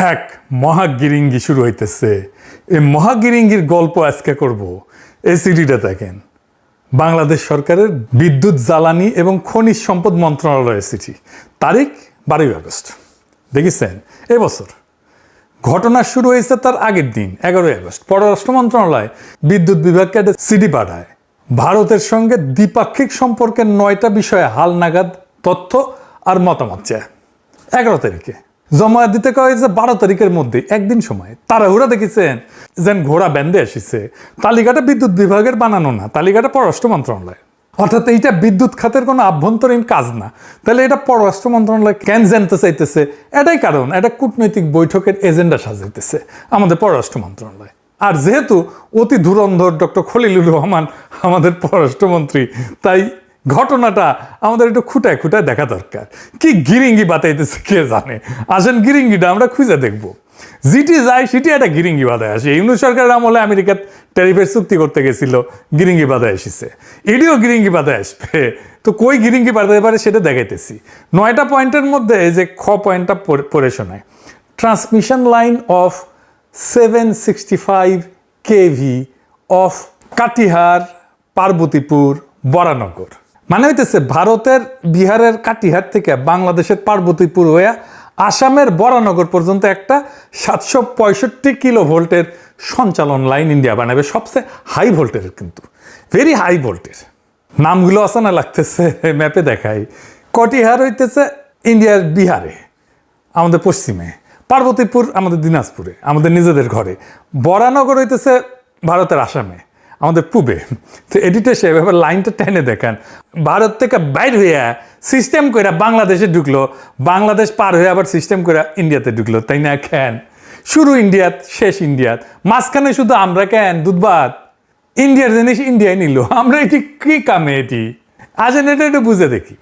এক মহাগিরিঙ্গি শুরু হইতেছে। এই মহাগিরিঙ্গির গল্প আজকে করব। এই সিডিটা দেখেন, বাংলাদেশ সরকারের বিদ্যুৎ, জ্বালানি এবং খনিজ সম্পদ মন্ত্রণালয়ের চিঠি, তারিখ 12 আগস্ট। দেখেছেন, এবছর ঘটনা শুরু হয়েছে তার আগের দিন 11 আগস্ট পররাষ্ট্র মন্ত্রণালয় বিদ্যুৎ বিভাগকে একটা সিডি পাঠায়। ভারতের সঙ্গে দ্বিপাক্ষিক সম্পর্কের 9টা বিষয়ে হালনাগাদ তথ্য আর মতামত চায়। 11 তারিখে জমা দিতে কয় যে 12 তারিখের মধ্যে একদিন সময়। তাড়াহুড়া দেখেছেন যেন ঘোড়া ব্যান্ডে এসেছে। তালিকাটা বিদ্যুৎ বিভাগের বানানো না, তালিকাটা পররাষ্ট্র মন্ত্রণালয়। অর্থাৎ এইটা বিদ্যুৎ খাতের কোনো আভ্যন্তরীণ কাজ না। তাহলে এটা পররাষ্ট্র মন্ত্রণালয় কেন জানতে চাইতেছে? এটাই কারণ, এটা কূটনৈতিক বৈঠকের এজেন্ডা সাজাইতেছে আমাদের পররাষ্ট্র মন্ত্রণালয়। আর যেহেতু অতি ধুরন্ধর ডক্টর খলিলুর রহমান আমাদের পররাষ্ট্রমন্ত্রী, তাই ঘটনাটা আমাদের একটু খুঁটায় খুঁটায় দেখা দরকার। কি গিরিঙ্গি বাতাইতেছে কে জানে। আসেন গিরিঙ্গিটা আমরা খুঁজে দেখবো। যেটি যায় সেটি একটা গিরিঙ্গি বাধায় আসে। ইউনুস সরকারের আমলে আমেরিকার ট্যারিফের চুক্তি করতে গেছিল, গিরিঙ্গি বাধায় এসেছে। এটিও গিরিঙ্গি বাধায় আসবে। তো কই গিরিঙ্গি বাধাতে পারে সেটা দেখাইতেছি। 9টা পয়েন্টের মধ্যে এই যে খ পয়েন্টটা পড়ে শোনায়, transmission line of 765 kV of Katihar Parbatipur Baranagar. মানে হইতেছে ভারতের বিহারের কাটিহার থেকে বাংলাদেশের পার্বতীপুর হয়ে আসামের বরানগর পর্যন্ত একটা 765 কিলো ভোল্টের সঞ্চালন লাইন ইন্ডিয়া বানাবে। সবচেয়ে হাই ভোল্টের, কিন্তু ভেরি হাই ভোল্টের। নামগুলো আসা না লাগতেছে, ম্যাপে দেখাই। কটিহার হইতেছে ইন্ডিয়ার বিহারে, আমাদের পশ্চিমে। পার্বতীপুর আমাদের দিনাজপুরে, আমাদের নিজেদের ঘরে। বরানগর হইতেছে ভারতের আসামে, আমাদের পূবে। তো এডিটে সে এবার লাইনটা টেনে দেখান। ভারত থেকে বাইর হইয়া সিস্টেম করে বাংলাদেশে ঢুকলো, বাংলাদেশ পার হয়ে আবার সিস্টেম করে ইন্ডিয়াতে ঢুকলো, তাই না? কেন শুরু ইন্ডিয়াত, শেষ ইন্ডিয়াত, মাঝখানে শুধু আমরা কেন দুধবাদ? ইন্ডিয়ার জিনিস ইন্ডিয়ায় নিল, আমরা এটি কি কামে? এটি আসেন এটা একটু বুঝে দেখি।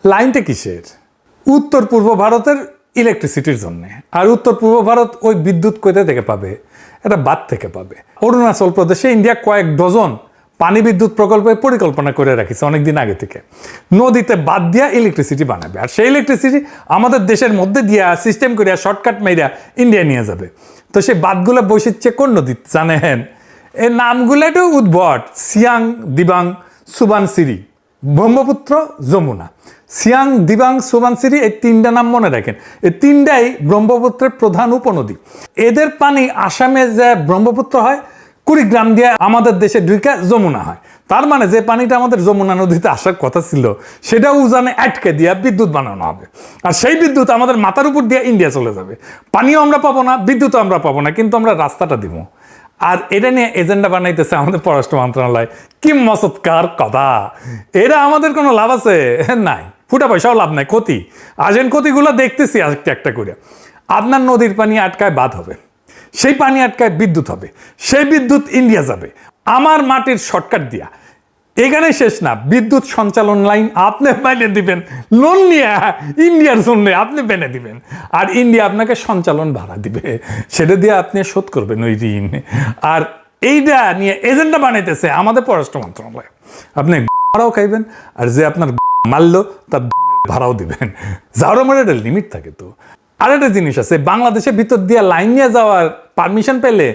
লাইনটা কিসের? উত্তর পূর্ব ভারতের ইলেকট্রিসিটির জন্য। আর উত্তর পূর্ব ভারত ওই বিদ্যুৎ কোথা থেকে পাবে? এটা বাদ থেকে পাবে। অরুণাচল প্রদেশে ইন্ডিয়া কয়েক ডজন পানি বিদ্যুৎ প্রকল্পের পরিকল্পনা করে রাখিছে অনেকদিন আগে থেকে। নদীতে বাদ দিয়া ইলেকট্রিসিটি বানাবে, আর সেই ইলেকট্রিসিটি আমাদের দেশের মধ্যে দিয়া সিস্টেম করিয়া শর্টকাট মেরিয়া ইন্ডিয়া নিয়ে যাবে। তো সেই বাদগুলো বসেছে কোন নদী জানেন? এই নামগুলো একটু উদ্ভট। সিয়াং, দিবাং, সুবানসিরি, ব্রহ্মপুত্র, যমুনা। সিয়াং, দিবাং, সুবানসিরি, এই 3টা নাম মনে রাখেন। এই 3টাই ব্রহ্মপুত্রের প্রধান উপনদী। এদের পানি আসামে যে ব্রহ্মপুত্র হয়, কুড়িগ্রাম দিয়ে আমাদের দেশে ঢুকে যমুনা হয়। তার মানে যে পানিটা আমাদের যমুনা নদীতে আসার কথা ছিল, সেটা উজানে আটকে দিয়ে বিদ্যুৎ বানানো হবে। আর সেই বিদ্যুৎ আমাদের মাথার উপর দিয়ে ইন্ডিয়া চলে যাবে। পানিও আমরা পাবো না, বিদ্যুৎও আমরা পাবো না, কিন্তু আমরা রাস্তাটা দিব। আর এটা নিয়ে এজেন্ডা বানাইতেছে আমাদের পররাষ্ট্র মন্ত্রণালয়। কি মচৎকার কথা! এরা আমাদের কোনো লাভ আছে? নাই, ফুটা পয়সাও লাভ নাই, ক্ষতি। আসেন ক্ষতিগুলো দেখতেছি একটা একটা করে। আপনার নদীর পানি আটকায় বাঁধ হবে, সেই পানি আটকায় বিদ্যুৎ হবে, সেই বিদ্যুৎ ইন্ডিয়া যাবে আমার মাটির শর্টকাট দিয়া। এখানে শেষ না, বিদ্যুৎ সঞ্চালন লাইন আপনি বেনে দিবেন, লোন নিয়ে ইন্ডিয়ার জন্য আপনি বেনে দিবেন, আর ইন্ডিয়া আপনাকে সঞ্চালন ভাড়া দিবে, সেটা দিয়ে আপনি শোধ করবেন ওই ঋণ। আর এইটা নিয়ে এজেন্ডা বানাইতেছে আমাদের পররাষ্ট্র মন্ত্রণালয়। আপনি ভাড়াও খাইবেন, আর যে আপনার মারলো তার ভাড়াও দিবেন। যাওয়ার আমার একটা লিমিট থাকে। তো আর একটা জিনিস আছে, বাংলাদেশের ভিতর দিয়ে লাইন নিয়ে যাওয়ার পারমিশন পেলে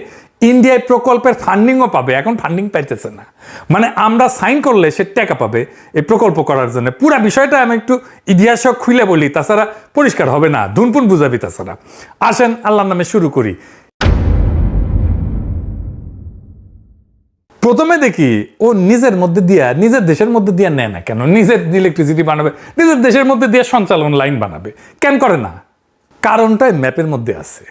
ইন্ডিয়ায় প্রকল্পের ফান্ডিংও পাবে। এখন ফান্ডিং পাইতেছে না, মানে আমরা সাইন করলে সে টাকা পাবে এই প্রকল্প করার জন্য। পুরা বিষয়টা আমি একটু ইতিহাস খুলে বলি, তাছাড়া পরিষ্কার হবে না, ধুনপুন বুঝাবি তাছাড়া। আসেন আল্লাহর নামে শুরু করি। প্রথমে দেখি ও নিজের মধ্যে দিয়া, নিজের দেশের মধ্যে দিয়া নেয় না কেন? নিজের ইলেকট্রিসিটি বানাবে, নিজের দেশের মধ্যে দিয়ে সঞ্চালন লাইন বানাবে, কেন করে না? কারণটাই ম্যাপের মধ্যে আছে।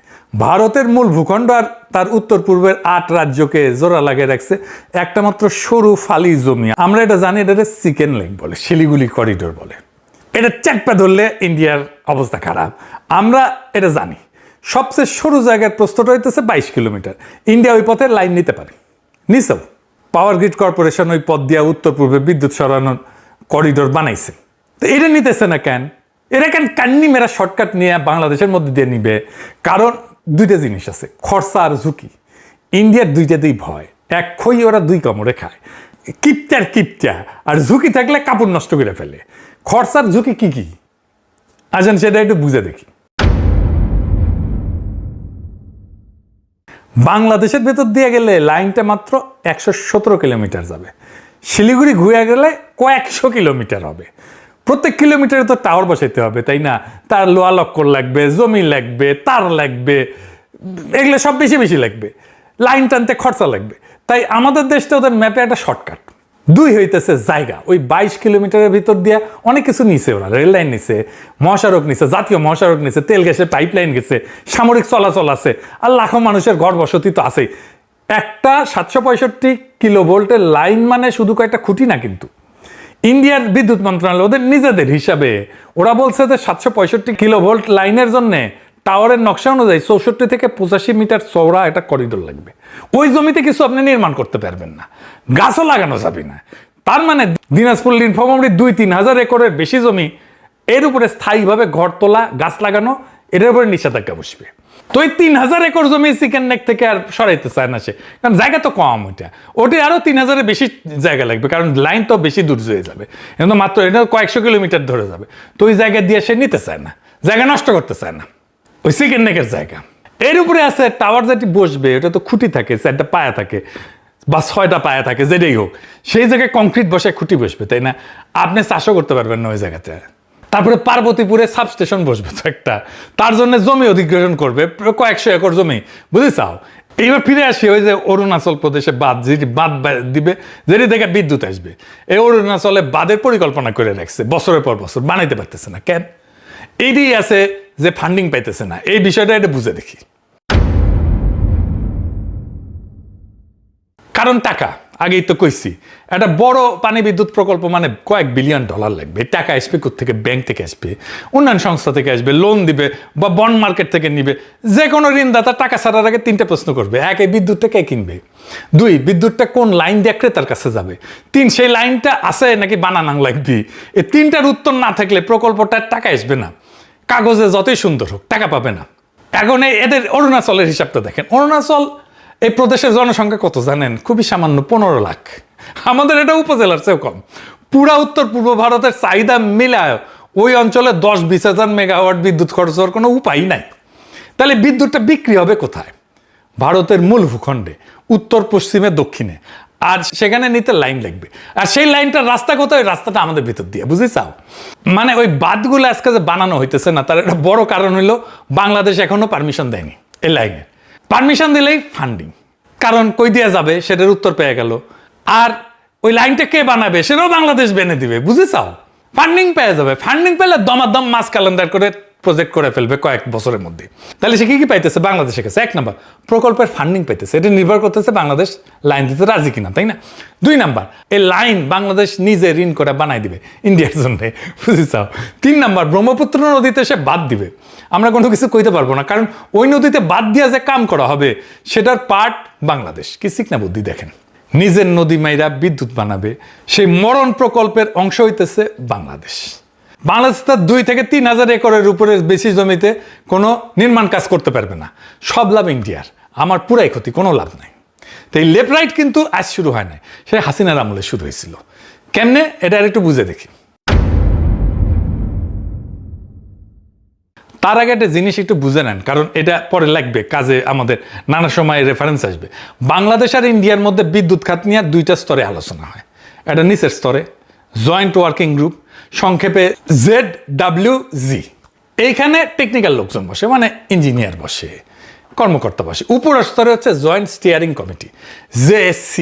ভারতের মূল ভূখণ্ড আর তার উত্তর পূর্বের 8 রাজ্যকে জোড়া লাগিয়ে রাখছে একটা মাত্র সরু ফালি জমি। আমরা এটা জানি, এটা চিকেন লেগ বলে, শিলিগুড়ি করিডোর বলে। এটা চাপা ধরলে ইন্ডিয়ার অবস্থা খারাপ, আমরা এটা জানি। সবচেয়ে সরু জায়গার প্রস্থটা হইতেছে 22 কিলোমিটার। ইন্ডিয়া ওই পথে লাইন নিতে পারে, নিচেও পাওয়ার গ্রিড কর্পোরেশন ওই পথ দিয়া উত্তর পূর্বে বিদ্যুৎ সরানোর করিডোর বানাইছে। তো এটা নিতেছে না কেন? এরা কেন কান্নি মেরা শর্টকাট নিয়ে বাংলাদেশের মধ্যে দিয়ে নিবে? কারণ 2টা জিনিস আছে, খরচা আর ঝুঁকি। ইন্ডিয়ার 2টাতেই ভয়। এক খই ওরা 2 কামড়ে খায়, কিপটার কিপটা। আর ঝুঁকি থাকলে কাপড় নষ্ট করে ফেলে। খরচার ঝুঁকি কি কি? আসেন সেটা একটু বুঝে দেখি। বাংলাদেশের ভেতর দিয়ে গেলে লাইনটা মাত্র 117 কিলোমিটার যাবে। শিলিগুড়ি ঘুরে গেলে কয়েকশো কিলোমিটার হবে। প্রত্যেক কিলোমিটারে তো টাওয়ার বসাইতে হবে, তাই না? তার লোহা লক্কর লাগবে, জমি লাগবে, তার লাগবে, এগুলো সব বেশি বেশি লাগবে। লাইন টানতে খরচা লাগবে। তাই আমাদের দেশটা ওদের ম্যাপে একটা শর্টকাট। দুই হইতেছে জায়গা। ওই 22 কিলোমিটারের ভিতর দিয়ে অনেক কিছু নিছে ওরা। রেল লাইন নিছে, মহাসড়ক নিছে, জাতীয় মহাসড়ক নিছে, তেল গ্যাসের পাইপ লাইন গেছে, সামরিক চলাচল আছে, আর লাখো মানুষের ঘর বসতি তো আছেই। একটা 765 কিলোভোল্টের লাইন মানে শুধু কয়েকটা খুঁটি না, কিন্তু ইন্ডিয়ার বিদ্যুৎ মন্ত্রণালয় ওদের নিজেদের হিসাবে ওরা বলছে যে 765 কিলোভোল্ট লাইনের জন্য টাওয়ারের নকশা অনুযায়ী 64 থেকে 85 মিটার চওড়া একটা করিডোর লাগবে। ওই জমিতে কিছু আপনি নির্মাণ করতে পারবেন না, গাছও লাগানো যাবে না। তার মানে দিনাজপুর নীলফামারীর 2-3 হাজার একরের বেশি জমি, এর উপরে স্থায়ীভাবে ঘর তোলা, গাছ লাগানো, এটার উপরে নিষেধাজ্ঞা বসবে। তো এই 3000 একর জমি চিকেন নেক থেকে আর সরাইতে চায় না সে, কারণ জায়গা তো কম। ওটা আরো 3000-এর বেশি জায়গা লাগবে, কারণ লাইন তো বেশি দূর হয়ে যাবে। কিন্তু মাত্র এটা কয়েকশো কিলোমিটার ধরে যাবে। তো ওই জায়গা দিয়ে সে নিতে চায় না, জায়গা নষ্ট করতে চায় না, ওই চিকেন নেকের জায়গা। এর উপরে আছে টাওয়ার যেটি বসবে, ওটা তো খুঁটি থাকে, 4টা পায়া থাকে বা 6টা পায়া থাকে, যেটাই হোক, সেই জায়গায় কংক্রিট বসে খুঁটি বসবে, তাই না? আপনি চাষও করতে পারবেন না ওই জায়গাতে। তারপরে পার্বতীপুরে সাবস্টেশন বসবে তো একটা, তার জন্য জমি অধিগ্রহণ করবে কয়েকশো একর জমি, বুঝেছাও? এইবার ফিরে আসি ওই যে অরুণাচল প্রদেশে বাঁধ, যেটি বাঁধ দিবে, যেটি থেকে বিদ্যুৎ আসবে। এই অরুণাচলে বাঁধের পরিকল্পনা করে রাখছে বছরের পর বছর, বানাইতে পারতেছে না কেন? এইটি আছে যে ফান্ডিং পাইতেছে না। এই বিষয়টা এটা বুঝে দেখি। কারণ টাকা, আগেই তো কইছি, একটা বড় পানি বিদ্যুৎ প্রকল্প মানে কয়েক বিলিয়ন ডলার লাগবে। টাকা আসবে কোত্থেকে? ব্যাংক থেকে আসবে, উন্নয়ন সংস্থা থেকে আসবে, লোন দিবে বা বন্ড মার্কেট থেকে নিবে। যে কোনো ঋণদাতা টাকা ছাড়ার আগে 3টে প্রশ্ন করবে। 1, এই বিদ্যুৎটা কে কিনবে? 2, বিদ্যুৎটা কোন লাইন দিয়ে ক্রেতার কাছে যাবে? 3, সেই লাইনটা আছে নাকি বানানো লাগবে? এই 3টার উত্তর না থাকলে প্রকল্পটার টাকা আসবে না। কাগজে যতই সুন্দর হোক, টাকা পাবে না। এখন এদের অরুণাচলের হিসাবটা দেখেন। অরুণাচল এই প্রদেশের জনসংখ্যা কত জানেন? খুবই সামান্য, 15 লাখ। আমাদের এটা উপজেলার চেয়েও কম। পুরা উত্তর পূর্ব ভারতের চাহিদা মিলায় ওই অঞ্চলে 10-20 হাজার মেগাওয়াট বিদ্যুৎ খরচ হওয়ার কোনো উপায় নাই। তাহলে বিদ্যুৎটা বিক্রি হবে কোথায়? ভারতের মূল ভূখণ্ডে, উত্তর পশ্চিমে, দক্ষিণে। আর সেখানে নিতে লাইন লাগবে। আর সেই লাইনটার রাস্তা কোথায়? রাস্তাটা আমাদের ভিতর দিয়ে, বুঝেছাও? মানে ওই বাঁধগুলো আজকে যে বানানো হইতেছে না, তার একটা বড় কারণ হইলো বাংলাদেশ এখনো পারমিশন দেয়নি এই লাইনের। পারমিশন দিলেই ফান্ডিং, কারণ কই দেওয়া যাবে সেটার উত্তর পেয়ে গেল। আর ওই লাইনটা কে বানাবে সেটাও বাংলাদেশ বেনে দিবে, বুঝেছাও? ফান্ডিং পেয়ে যাবে। ফান্ডিং পেলে দমাদম মাস ক্যালেন্ডার করে প্রজেক্ট করে ফেলবে কয়েক বছরের মধ্যে। তাহলে সে কি পাইতেছে বাংলাদেশের কাছে? 1 নাম্বার, প্রকল্পের ফান্ডিং পাইতেছে। এটা নির্ভর করতেছে বাংলাদেশ লাইন দিতে রাজি কিনা, তাই না? 2 নাম্বার, এই লাইন বাংলাদেশ নিজে ঋণ করে বানাই দিবে ইন্ডিয়ার জন্য, বুঝেছাও? 3 নাম্বার, ব্রহ্মপুত্র নদীতে সে বাদ দিবে। আমরা কোনো কিছু কইতে পারবো না, কারণ ওই নদীতে বাদ দিয়া যে কাম করা হবে সেটার পার্ট বাংলাদেশ। কি চিকনা বুদ্ধি দেখেন! নিজের নদী মাইরা বিদ্যুৎ বানাবে, সেই মরণ প্রকল্পের অংশ হইতেছে বাংলাদেশ। বাংলাদেশ তার 2 থেকে 3 হাজার একরের উপরে বেশি জমিতে কোনো নির্মাণ কাজ করতে পারবে না। সব লাভ ইন্ডিয়ার, আমার পুরাই ক্ষতি, কোনো লাভ নাই। তো এই লেফট রাইট কিন্তু আজ শুরু হয় নাই, সে হাসিনার আমলে শুরু হয়েছিল। কেমনে? এটা আর একটু বুঝে দেখি। তার আগে একটা জিনিস একটু বুঝে নেন, কারণ এটা পরে লাগবে কাজে, আমাদের নানা সময় রেফারেন্স আসবে। বাংলাদেশ আর ইন্ডিয়ার মধ্যে বিদ্যুৎ খাত নিয়ে 2টা স্তরে আলোচনা হয়। একটা নিচের স্তরে জয়েন্ট ওয়ার্কিং গ্রুপ, সংক্ষেপে ZWG। এইখানে টেকনিক্যাল লোকজন বসে, মানে ইঞ্জিনিয়ার বসে, কর্মকর্তা বসে। উপরের স্তরে হচ্ছে জয়েন্ট স্টিয়ারিং কমিটি, JSC।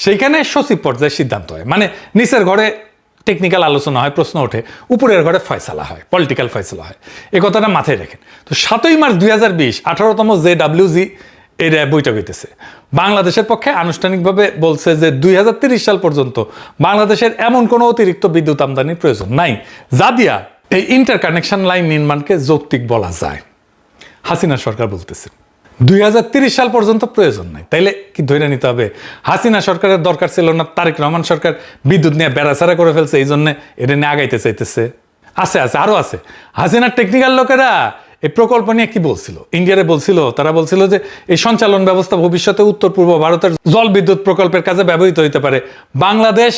সেইখানে সচিব পর্যায়ে সিদ্ধান্ত হয়, মানে নিচের ঘরে টেকনিক্যাল আলোচনা হয়, প্রশ্ন ওঠে, উপরের ঘরে ফয়সালা হয়, পলিটিক্যাল ফয়সালা হয়। এই কথাটা মাথায় রাখেন। তো 7ই মার্চ 2020 18তম ZWG এই বৈঠক হইতেছে। বাংলাদেশের পক্ষে আনুষ্ঠানিকভাবে বলছে যে 2030 সাল পর্যন্ত বাংলাদেশের এমন কোনো অতিরিক্ত বিদ্যুৎ আমদানির প্রয়োজন নাই যা দিয়া এই ইন্টারকানেকশন লাইন নির্মাণকে যৌক্তিক বলা যায়। হাসিনা সরকার বলতেছে 2030 সাল পর্যন্ত প্রয়োজন নাই। তাইলে কি ধরে নিতে হবে হাসিনা সরকারের দরকার ছিল না? তারেক রহমান সরকার বিদ্যুৎ নিয়ে বেড়াছাড়া করে ফেলছে, এই জন্য এটা নিয়ে আগাইতে চাইতেছে। আছে আরো আছে। হাসিনার টেকনিক্যাল লোকেরা এই প্রকল্প নিয়ে কি বলছিল? ইন্ডিয়ারে বলছিল, তারা বলছিল যে এই সঞ্চালন ব্যবস্থা ভবিষ্যতে উত্তর পূর্ব ভারতের জল বিদ্যুৎ প্রকল্পের কাজে ব্যবহৃত হইতে পারে। বাংলাদেশ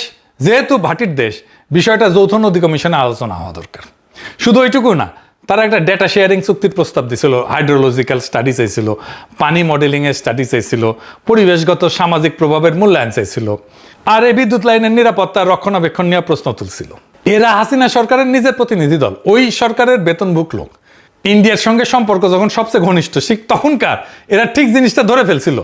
যেহেতু ভাটির দেশ, বিষয়টা যৌথ নদী কমিশনে আলোচনা হওয়া দরকার। শুধু ওইটুকু না, তারা একটা ডেটা শেয়ারিং চুক্তির প্রস্তাব দিছিল, হাইড্রোলজিক্যাল স্টাডি চাইছিল, পানি মডেলিংয়ের স্টাডি চাইছিল, পরিবেশগত সামাজিক প্রভাবের মূল্যায়ন চাইছিল, আর এই বিদ্যুৎ লাইনের নিরাপত্তা রক্ষণাবেক্ষণ নিয়ে প্রশ্ন তুলছিল। এরা হাসিনা সরকারের নিজের প্রতিনিধি দল, ওই সরকারের বেতনভুক লোক। ইন্ডিয়ার সঙ্গে সম্পর্ক যখন সবচেয়ে ঘনিষ্ঠ তখনকার এরা ঠিক জিনিসটা ধরে ফেলছিল।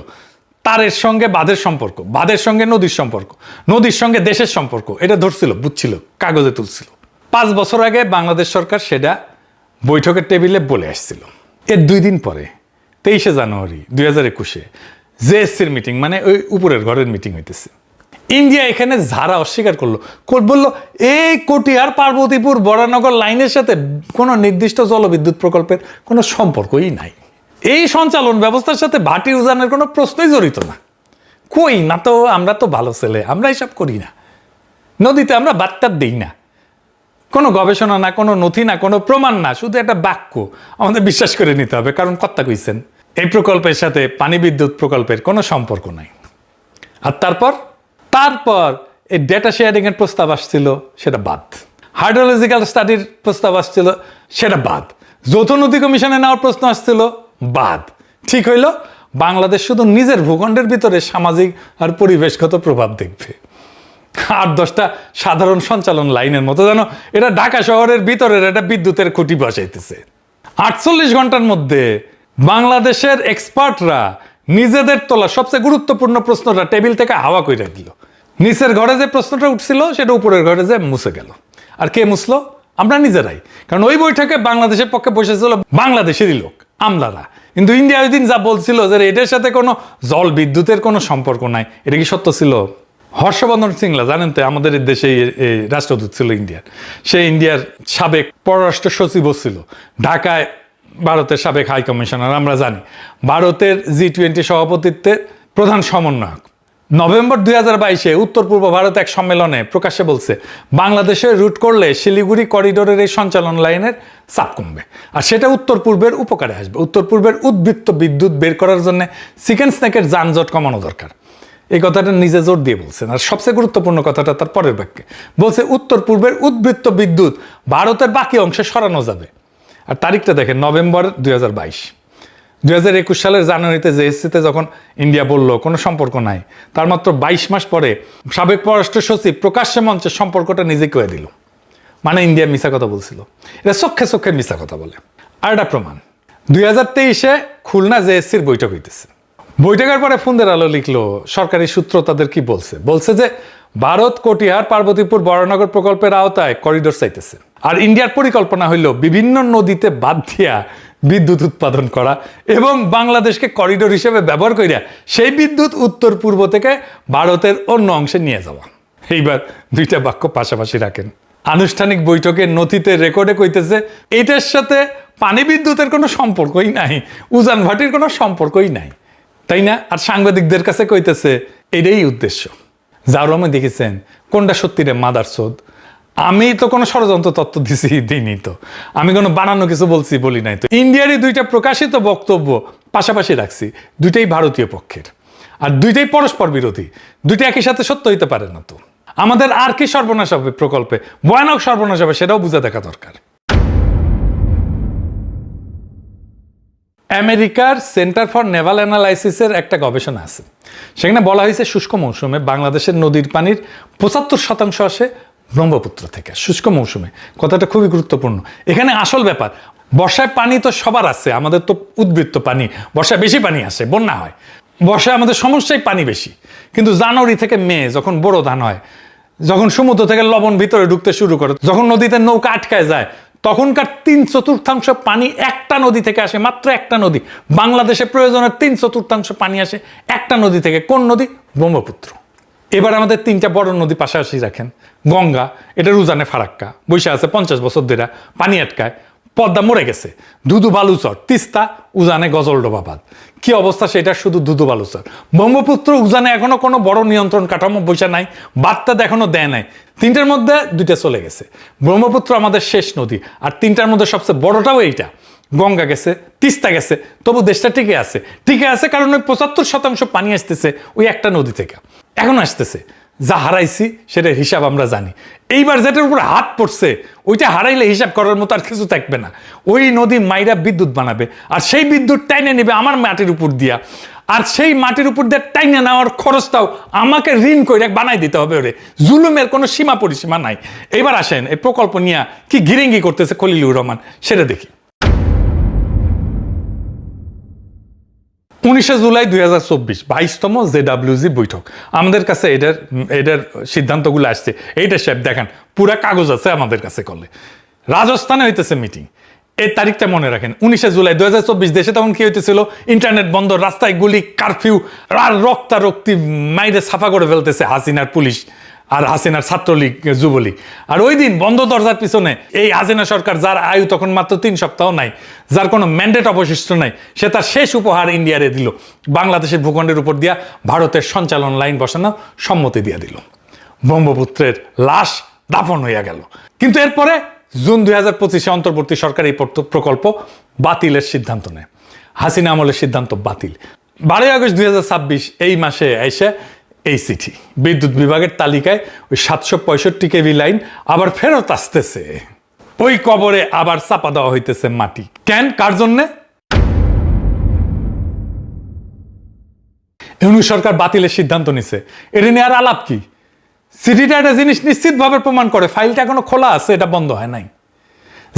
তারের সঙ্গে বাঁধের সম্পর্ক, বাঁধের সঙ্গে নদীর সম্পর্ক, নদীর সঙ্গে দেশের সম্পর্ক, এটা ধরছিল, বুঝছিল, কাগজে তুলছিল। 5 বছর আগে বাংলাদেশ সরকার সেটা বৈঠকের টেবিলে বলে আসছিল। এর 2 দিন পরে 23শে জানুয়ারি 2021 জেএসসির মিটিং, মানে ওই উপরের ঘরের মিটিং হইতেছে। ইন্ডিয়া এখানে ঝাড়া অস্বীকার করলো, বললো এই কটিয়ার পার্বতীপুর বরানগর লাইনের সাথে কোনো নির্দিষ্ট জলবিদ্যুৎ প্রকল্পের কোনো সম্পর্কই নাই। এই সঞ্চালন ব্যবস্থার সাথে ভাটি উজানের কোনো প্রশ্নই জড়িত না। কই না তো, আমরা তো ভালো ছেলে, আমরা এসব করি না। নদীতে আমরা বার্তা দিই না, কোনো গবেষণা না, কোনো নথি না, কোনো প্রমাণ না, শুধু একটা বাক্য আমাদের বিশ্বাস করে নিতে হবে, কারণ কর্তা কইছেন। এই প্রকল্পের সাথে পানি বিদ্যুৎ প্রকল্পের কোনো সম্পর্ক নাই। আর তারপর এই ডেটা শেয়ারিং এর প্রস্তাব আসছিল, সেটা বাদ। হাইড্রোলজিক্যাল স্টাডির প্রস্তাব আসছিল, সেটা বাদ। যৌথ নদী কমিশনে নেওয়ার প্রশ্ন আসছিল, বাদ। ঠিক হইল, বাংলাদেশ শুধু নিজের ভূখণ্ডের ভিতরে সামাজিক আর পরিবেশগত প্রভাব দেখবে। 8-10টা সাধারণ সঞ্চালন লাইনের মতো যেন এটা ঢাকা শহরের ভিতরের একটা বিদ্যুতের খুঁটি বসাইতেছে। 48 ঘন্টার মধ্যে বাংলাদেশের এক্সপার্টরা নিজেদের তোলা সবচেয়ে গুরুত্বপূর্ণ প্রশ্নটা টেবিল থেকে হাওয়া কইরা দিল। নিচের ঘরে যে প্রশ্নটা উঠছিল সেটা উপরের ঘরে যে মুছে গেল। আর কে মুছলো? আমরা নিজেরাই। কারণ ওই বৈঠকে বাংলাদেশের পক্ষে বসেছিল বাংলাদেশেরই লোক, আমলারা। কিন্তু ইন্ডিয়া ওই দিন যা বলছিল যে এটার সাথে কোনো জল বিদ্যুতের কোনো সম্পর্ক নাই, এটা কি সত্য ছিল? হর্ষবর্ধন সিংলা, জানেন তো, আমাদের দেশে রাষ্ট্রদূত ছিল ইন্ডিয়ার। সে ইন্ডিয়ার সাবেক পররাষ্ট্র সচিবও ছিল, ঢাকায় ভারতের সাবেক হাই কমিশনার। আমরা জানি ভারতের G20 সভাপতিত্বের প্রধান সমন্বয়ক। নভেম্বর 2022 উত্তর পূর্ব ভারত এক সম্মেলনে প্রকাশ্যে বলছে, বাংলাদেশে রুট করলে শিলিগুড়ি করিডোরের এই সঞ্চালন লাইনের চাপ কমবে, আর সেটা উত্তর পূর্বের উপকারে আসবে। উত্তর পূর্বের উদ্বৃত্ত বিদ্যুৎ বের করার জন্য চিকেন স্ন্যাকের যানজট কমানো দরকার। এই কথাটা নিজে জোর দিয়ে বলছেন। আর সবচেয়ে গুরুত্বপূর্ণ কথাটা তার পরের বাক্যে বলছে, উত্তর পূর্বের উদ্বৃত্ত বিদ্যুৎ ভারতের বাকি অংশে সরানো যাবে। আর তারিখটা দেখেন, নভেম্বর 2022। 2021 সালের জানুয়ারিতে জেএসসিতে যখন ইন্ডিয়া বলল কোনো সম্পর্ক নাই, তার মাত্র 22 মাস পরে সাবেক পররাষ্ট্র সচিব প্রকাশ্যে মঞ্চে সম্পর্কটা নিজে কয়ে দিল। মানে ইন্ডিয়া মিছা কথা বলছিল। এটা চোখে চোখে মিছা কথা বলে। আর একটা প্রমাণ, 2023 খুলনা জেএসসির বৈঠক হইতেছে। বৈঠকের পরে ফোনের আলো লিখলো, সরকারি সূত্র তাদের কি বলছে যে ভারত কটিহার পার্বতীপুর বরানগর প্রকল্পের আওতায় করিডোর চাইতেছে। আর ইন্ডিয়ার পরিকল্পনা হইল বিভিন্ন নদীতে বাঁধ দিয়া বিদ্যুৎ উৎপাদন করা এবং বাংলাদেশকে করিডোর হিসেবে ব্যবহার করিয়া সেই বিদ্যুৎ উত্তর পূর্ব থেকে ভারতের অন্য অংশে নিয়ে যাওয়া। এইবার 2টা বাক্য পাশাপাশি রাখেন। আনুষ্ঠানিক বৈঠকের নথিতে রেকর্ডে কইতেছে এইটার সাথে পানি বিদ্যুতের কোনো সম্পর্কই নাই, উজান ভাটির কোনো সম্পর্কই নাই, তাই না? আর সাংবাদিকদের কাছে কইতেছে এটাই উদ্দেশ্য। জাউরমে দেখেছেন কোনটা সত্যি রে মাদারচোদ? আমি তো কোনো ষড়যন্ত্র তত্ত্ব দিইনি তো, আমি কোনো বানানো কিছু বলি নাই তো। ইন্ডিয়ারই 2টা প্রকাশিত বক্তব্য পাশাপাশি রাখছি, 2টাই ভারতীয় পক্ষের, আর 2টাই পরস্পর বিরোধী। 2টা একই সাথে সত্য হইতে পারে না তো। আমাদের আর কি সর্বনাশ হবে প্রকল্পে, ভয়ানক সর্বনাশ হবে, সেটাও বুঝে দেখা দরকার। আমেরিকার সেন্টার ফর নেভাল অ্যানালাইসিসের একটা গবেষণা আছে, সেখানে বলা হয়েছে শুষ্ক মৌসুমে বাংলাদেশের নদীর পানির 75% আসে ব্রহ্মপুত্র থেকে। শুষ্ক মৌসুমে, কথাটা খুবই গুরুত্বপূর্ণ। এখানে আসল ব্যাপার, বর্ষায় পানি তো সবার আছে, আমাদের তো উদ্বৃত্ত পানি, বর্ষায় বেশি পানি আসে, বন্যা হয়। বর্ষায় আমাদের সমস্যায় পানি বেশি, কিন্তু জানুয়ারি থেকে মে যখন বড় ধান হয়, যখন সমুদ্র থেকে লবণ ভিতরে ঢুকতে শুরু করে, যখন নদীতে নৌকা আটকায় যায়, তখনকার 3/4 পানি একটা নদী থেকে আসে, মাত্র একটা নদী। বাংলাদেশে প্রয়োজনের 3/4 পানি আসে একটা নদী থেকে। কোন নদী? ব্রহ্মপুত্র। এবার আমাদের 3টা বড় নদী পাশাপাশি রাখেন। গঙ্গা, এটা উজানে ফারাক্কা বৈশা আছে 50 বছর ধরে, পানি আটকায়। পদ্মা মরে গেছে, ধুধু বালুচর। তিস্তা উজানে গজলডোবা বাঁধ, কি অবস্থা সেটা, শুধু ধুধু বালুচর। ব্রহ্মপুত্র উজানে এখনো কোনো বড় নিয়ন্ত্রণ কাঠামো বৈশা নাই, বার্তা এখনো দেয় নাই। 3টার মধ্যে 2টা চলে গেছে। ব্রহ্মপুত্র আমাদের শেষ নদী, আর 3টার মধ্যে সবচেয়ে বড়টাও এইটা। গঙ্গা গেছে, তিস্তা গেছে, তবু দেশটা টিকে আছে কারণ ওই 75% পানি আসতেছে ওই একটা নদী থেকে, এখন আসতেছে। যা হারাইছি সেটার হিসাব আমরা জানি। এইবার যেটার উপরে হাত পড়ছে ওইটা হারাইলে হিসাব করার মতো আর কিছু থাকবে না। ওই নদী মাইরা বিদ্যুৎ বানাবে, আর সেই বিদ্যুৎ টাইনে নেবে আমার মাটির উপর দিয়া, আর সেই মাটির উপর দিয়ে টাইনে নেওয়ার খরচটাও আমাকে ঋণ করে বানাই দিতে হবে। ওরে জুলুমের কোনো সীমা পরিসীমা নাই। এবার আসেন এই প্রকল্প নিয়ে কি গিরিঙ্গি করতেছে খলিলুর রহমান, সেটা দেখি। 19 জুলাই 2024 22তম JWG বৈঠক। আমাদের কাছে এটার সিদ্ধান্তগুলো আসছে। এইটা সাহেব দেখেন, পুরা কাগজ আছে আমাদের কাছে। করলে রাজস্থানে হইতেছে মিটিং। এই তারিখটা মনে রাখেন, 19 জুলাই 2024। দেশে তখন কি হইতেছিল? ইন্টারনেট বন্ধ, রাস্তায় গুলি, কারফিউ, আর রক্তারক্তি মাইরে সাফা করে ফেলতেছে হাসিনার পুলিশ আর হাসিনার ছাত্রলীগ যুবলীগ। আর ওই দিন বন্ধ দরজার পিছনে এই হাসিনা সরকার, যার আয়ু তখন মাত্র 3 সপ্তাহ নাই, যার কোনো ম্যান্ডেট অবশিষ্ট নাই, সে তার শেষ উপহার ইন্ডিয়ারে দিল। বাংলাদেশের ভূখণ্ডের উপর দিয়া ভারতের সঞ্চালন লাইন বসানো সম্মতি দিয়ে দিল। ব্রহ্মপুত্রের লাশ দাফন হইয়া গেল। কিন্তু এরপরে জুন 2025 অন্তর্বর্তী সরকার এই প্রকল্প বাতিলের সিদ্ধান্ত নেয়। হাসিনা আমলের সিদ্ধান্ত বাতিল। 12 আগস্ট 2026 এই মাসে এসে এই চিঠি বিদ্যুৎ বিভাগের তালিকায় ওই 765 কেভি লাইন আবার ফেরত আসতেছে। ওই কবরে আবার চাপা দেওয়া হইতেছে মাটি। কেন? কার জন্যে? ইউনূস সরকার বাতিলের সিদ্ধান্ত নিছে। এটা নিয়ে আর আলাপ কি? চিঠিটা একটা জিনিস নিশ্চিতভাবে প্রমাণ করে, ফাইলটা এখনো খোলা আছে, এটা বন্ধ হয় নাই।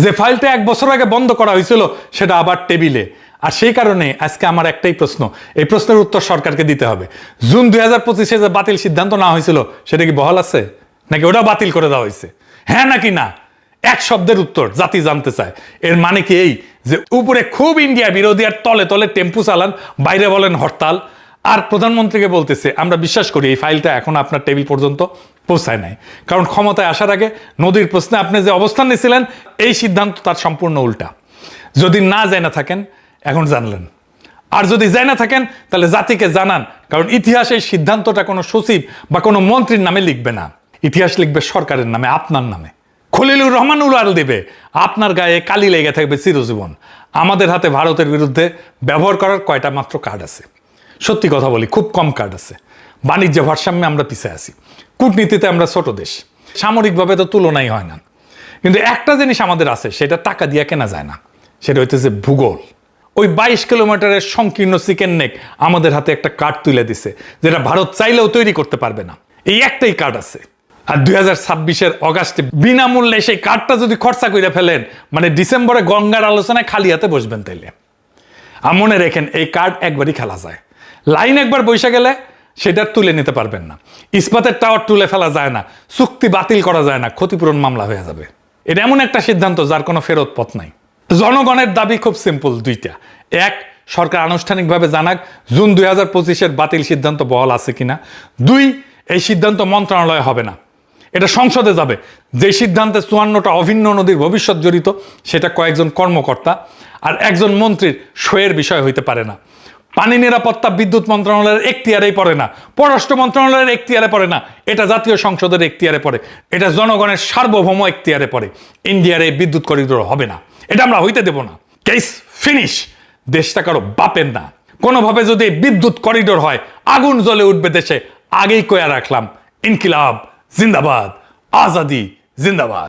যে ফাইলটা 1 বছর আগে বন্ধ করা হয়েছিল সেটা আবার টেবিলে। আর সেই কারণে আজকে আমার একটাই প্রশ্ন, এই প্রশ্নের উত্তর সরকারকে দিতে হবে। জুন 2025 যে বাতিল সিদ্ধান্ত না হয়েছিল সেটা কি বহাল আছে, নাকি ওটা বাতিল করে দেওয়া হয়েছে? হ্যাঁ নাকি না? এক শব্দের উত্তর জাতি জানতে চায়। এর মানে কি এই যে উপরে খুব ইন্ডিয়া বিরোধী আর তলে তলে টেম্পু চালান, বাইরে বলেন হরতাল, আর প্রধানমন্ত্রীকে বলতেছে আমরা বিশ্বাস করি এই ফাইলটা এখন আপনার টেবিল পর্যন্ত পৌঁছায় নাই, কারণ ক্ষমতায় আসার আগে নদীর প্রশ্নে আপনি যে অবস্থান নিয়েছিলেন এই সিদ্ধান্ত তার সম্পূর্ণ উল্টা। যদি না জানা থাকেন এখন জানলেন, আর যদি জানা থাকেন তাহলে জাতিকে জানান, কারণ ইতিহাসে এই সিদ্ধান্তটা কোনো সচিব বা কোনো মন্ত্রীর নামে লিখবে না, ইতিহাস লিখবে সরকারের নামে, আপনার নামে। খলিলুর রহমান উড়াল দেবে, আপনার গায়ে কালি লেগে থাকবে চিরজীবন। আমাদের হাতে ভারতের বিরুদ্ধে ব্যবহার করার কয়টা মাত্র কার্ড আছে। সত্যি কথা বলি, খুব কম কার্ড আছে। বাণিজ্য ভারসাম্যে আমরা পিছিয়ে আছি, কূটনীতিতে আমরা ছোট দেশ, সামরিকভাবে তো তুলনাই হয় না। কিন্তু একটা জিনিস আমাদের আছে, সেটা টাকা দিয়ে কেনা যায় না, সেটা হইতেছে ভূগোল। ওই 22 কিলোমিটারের সংকীর্ণ চিকেন নেক আমাদের হাতে একটা কার্ড তুলে দিছে, যেটা ভারত চাইলেও তৈরি করতে পারবে না। এই একটাই কার্ড আছে। আর 2026 অগাস্টে বিনামূল্যে সেই কার্ডটা যদি খরচা করে ফেলেন, মানে ডিসেম্বরে গঙ্গার আলোচনায় খালি হাতে বসবেন তাইলে। আর মনে রেখেন, এই কার্ড একবারই খেলা যায়। লাইন একবার বসে গেলে সেটা তুলে নিতে পারবেন না। ইস্পাতের টাওয়ার তুলে ফেলা যায় না, চুক্তি বাতিল করা যায় না, ক্ষতিপূরণ মামলা হয়ে যাবে। এটা এমন একটা সিদ্ধান্ত যার কোনো ফেরত পথ নাই। জনগণের দাবি খুব সিম্পল, দুইটা। এক, সরকার আনুষ্ঠানিকভাবে জানাক জুন 2025 বাতিল সিদ্ধান্ত বহাল আছে কিনা। 2, এই সিদ্ধান্ত মন্ত্রণালয়ে হবে না, এটা সংসদে যাবে। যে সিদ্ধান্তে 54টা অভিন্ন নদীর ভবিষ্যৎ জড়িত, সেটা কয়েকজন কর্মকর্তা আর একজন মন্ত্রীর সইয়ের বিষয় হইতে পারে না। পানি নিরাপত্তা বিদ্যুৎ মন্ত্রণালয়ের এখতিয়ারেই পড়ে না, পররাষ্ট্র মন্ত্রণালয়ের এখতিয়ারে পড়ে না, এটা জাতীয় সংসদের এখতিয়ারে পড়ে, এটা জনগণের সার্বভৌম এখতিয়ারে পড়ে। ইন্ডিয়ার এই বিদ্যুৎ করিডোর হবে না, এটা আমরা হইতে দেব না। Case finish. দেশটা কারো বাপের না। কোনোভাবে যদি বিদ্যুৎ করিডোর হয়, আগুন জ্বলে উঠবে দেশে। আগেই কয়া রাখলাম, ইনকিলাব জিন্দাবাদ, আজাদি জিন্দাবাদ।